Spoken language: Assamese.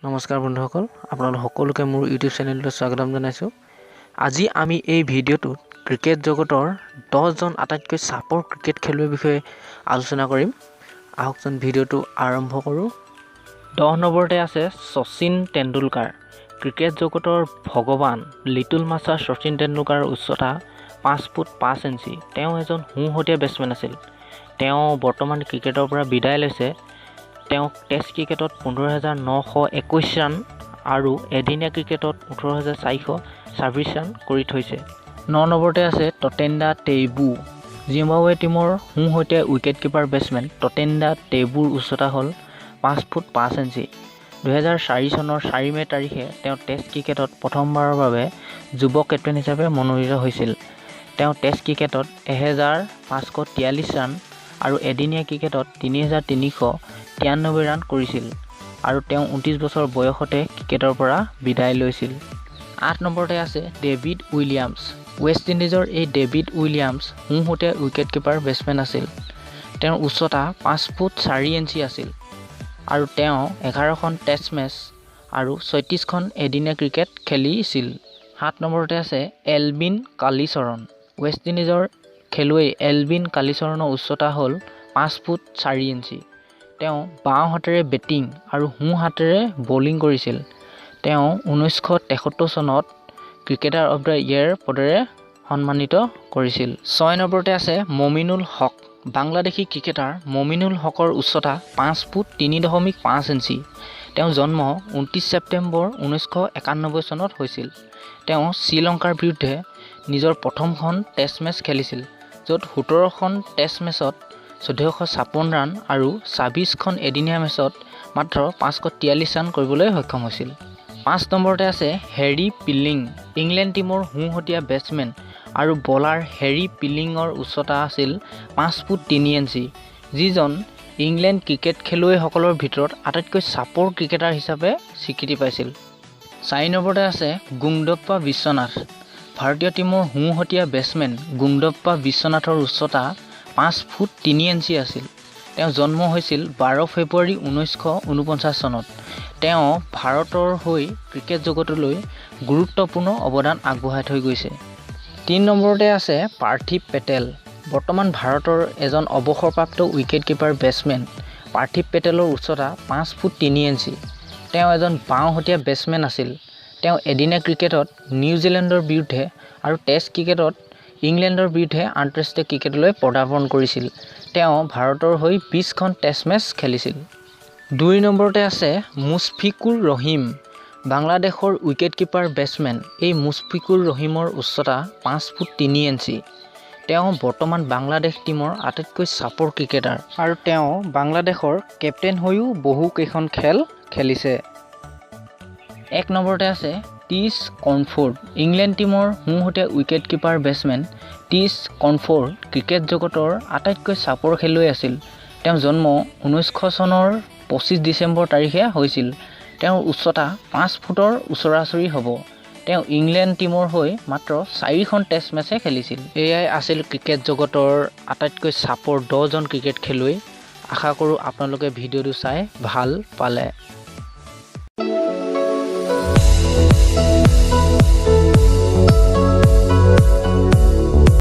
নমস্কাৰ বন্ধুসকল, আপোনালোক সকলোকে মোৰ ইউটিউব চেনেললৈ স্বাগতম জনাইছোঁ। আজি আমি এই ভিডিঅ'টোত ক্ৰিকেট জগতৰ 10জন আটাইতকৈ চাপৰ ক্ৰিকেট খেলুৱৈৰ বিষয়ে আলোচনা কৰিম। আহকচোন ভিডিঅ'টো আৰম্ভ কৰোঁ। 10 নম্বৰতে আছে শচীন তেণ্ডুলকাৰ। ক্ৰিকেট জগতৰ ভগৱান লিটল মাষ্টাৰ শচীন তেণ্ডুলকাৰৰ উচ্চতা 5 ফুট 5 ইঞ্চি। তেওঁ এজন সোঁহতীয়া বেটছমেন আছিল। তেওঁ বৰ্তমান ক্ৰিকেটৰ পৰা বিদায় লৈছে। তেওঁ টেষ্ট ক্ৰিকেটত 15,921 ৰান আৰু এদিনীয়া ক্ৰিকেটত 18,426 ৰান কৰি থৈছে। 9 নম্বৰতে আছে টটেণ্ডা টেইবু। জিম্বাবৱে টীমৰ সোঁহতীয়া উইকেট কিপাৰ বেটছমেন টটেণ্ডা টেইবুৰ উচ্চতা হ'ল 5 ফুট 5 ইঞ্চি। 2004 চনৰ 4 মে' তাৰিখে তেওঁ টেষ্ট ক্ৰিকেটত প্ৰথমবাৰৰ বাবে যুৱ কেপ্টেইন হিচাপে মনোনীত হৈছিল। তেওঁ টেষ্ট ক্ৰিকেটত 1,543 ৰান আৰু এদিনীয়া ক্ৰিকেটত 3,393 ৰান কৰিছিল আৰু তেওঁ 29 বছৰ বয়সতে ক্ৰিকেটৰ পৰা বিদায় লৈছিল। 8 নম্বৰতে আছে ডেভিড উইলিয়ামছ। ৱেষ্ট ইণ্ডিজৰ এই ডেভিড উইলিয়ামছ সোঁহতীয়া উইকেট কিপাৰ বেটছমেন আছিল। তেওঁৰ উচ্চতা 5 ফুট 4 ইঞ্চি আছিল আৰু তেওঁ 11খন টেষ্ট মেচ আৰু 36খন এদিনীয়া ক্ৰিকেট খেলিছিল। 7 নম্বৰতে আছে এলভিন কালিচৰণ। ৱেষ্ট ইণ্ডিজৰ খেলুৱৈ এলভিন কালিচৰণৰ উচ্চতা হ'ল 5 ফুট 4 ইঞ্চি। তেওঁ বাওঁ হাতেৰে বেটিং আৰু সোঁ হাতেৰে বলিং কৰিছিল। তেওঁ 1973 চনত ক্ৰিকেটাৰ অৱ দ্য ইয়েৰ পদেৰে সন্মানিত কৰিছিল। 6 নম্বৰতে আছে মমিনুল হক। বাংলাদেশী ক্ৰিকেটাৰ মমিনুল হকৰ উচ্চতা 5 ফুট 3.5 ইঞ্চি। তেওঁৰ জন্ম 29 ছেপ্টেম্বৰ 1991 চনত হৈছিল। তেওঁ শ্ৰীলংকাৰ বিৰুদ্ধে নিজৰ প্ৰথমখন টেষ্ট মেচ খেলিছিল, য'ত 17খন টেষ্ট মেচত 1456 ৰান আৰু 26খন এদিনীয়া মেচত মাত্ৰ 543 ৰান কৰিবলৈ সক্ষম হৈছিল। 5 নম্বৰতে আছে হেৰি পিলিং। ইংলেণ্ড টীমৰ সোঁহতীয়া বেটছমেন আৰু বলাৰ হেৰি পিলিঙৰ উচ্চতা আছিল 5 ফুট 3 ইঞ্চি, যিজন ইংলেণ্ড ক্ৰিকেট খেলুৱৈসকলৰ ভিতৰত আটাইতকৈ চাপৰ ক্ৰিকেটাৰ হিচাপে স্বীকৃতি পাইছিল। 4 নম্বৰতে আছে গুংডপ্পা বিশ্বনাথ। ভাৰতীয় টীমৰ সোঁহতীয়া বেটছমেন গুংডপ্পা বিশ্বনাথৰ উচ্চতা 5 ফুট 3 ইঞ্চি আছিল। তেওঁ জন্ম হৈছিল 12 ফেব্ৰুৱাৰী 1949 চনত। তেওঁ ভাৰতৰ হৈ ক্ৰিকেট জগতলৈ গুৰুত্বপূৰ্ণ অৱদান আগবঢ়াই থৈ গৈছে। 3 নম্বৰতে আছে পাৰ্থিৱ পেটেল। বৰ্তমান ভাৰতৰ এজন অৱসৰপ্ৰাপ্ত উইকেট কিপাৰ বেটছমেন পাৰ্থিৱ পেটেলৰ উচ্চতা 5 ফুট 3 ইঞ্চি। তেওঁ এজন বাওঁহতীয়া বেটছমেন আছিল। তেওঁ এদিনীয়া ক্ৰিকেটত নিউজিলেণ্ডৰ বিৰুদ্ধে আৰু টেষ্ট ক্ৰিকেটত ইংলেণ্ডৰ বিৰুদ্ধে আন্তঃৰাষ্ট্ৰীয় ক্ৰিকেটলৈ পদাৰ্পণ কৰিছিল। তেওঁ ভাৰতৰ হৈ 20খন টেষ্ট মেচ খেলিছিল। 2 নম্বৰতে আছে মুছফিকুৰ ৰহিম। বাংলাদেশৰ উইকেট কিপাৰ বেটছমেন এই মুছফিকুৰ ৰহিমৰ উচ্চতা 5 ফুট 3 ইঞ্চি। তেওঁ বৰ্তমান বাংলাদেশ টীমৰ আটাইতকৈ চাপৰ ক্ৰিকেটাৰ আৰু তেওঁ বাংলাদেশৰ কেপ্টেইন হৈও বহুকেইখন খেল খেলিছে। 1 নম্বৰতে আছে টিছ কৰ্ণফ'ৰ্ড। ইংলেণ্ড টীমৰ সোঁহতীয়া উইকেট কিপাৰ বেটছমেন টিছ কৰ্ণফ'ৰ্ড ক্ৰিকেট জগতৰ আটাইতকৈ চাপৰ খেলুৱৈ আছিল। তেওঁৰ জন্ম 1900 চনৰ 25 ডিচেম্বৰ তাৰিখে হৈছিল। তেওঁৰ উচ্চতা 5 ফুটৰ ওচৰা-ওচৰি হ'ব। তেওঁ ইংলেণ্ড টীমৰ হৈ মাত্ৰ 4খন টেষ্ট মেচহে খেলিছিল। এয়াই আছিল ক্ৰিকেট জগতৰ আটাইতকৈ চাপৰ 10জন ক্ৰিকেট খেলুৱৈ। আশা কৰোঁ আপোনালোকে ভিডিঅ'টো চাই ভাল পালে।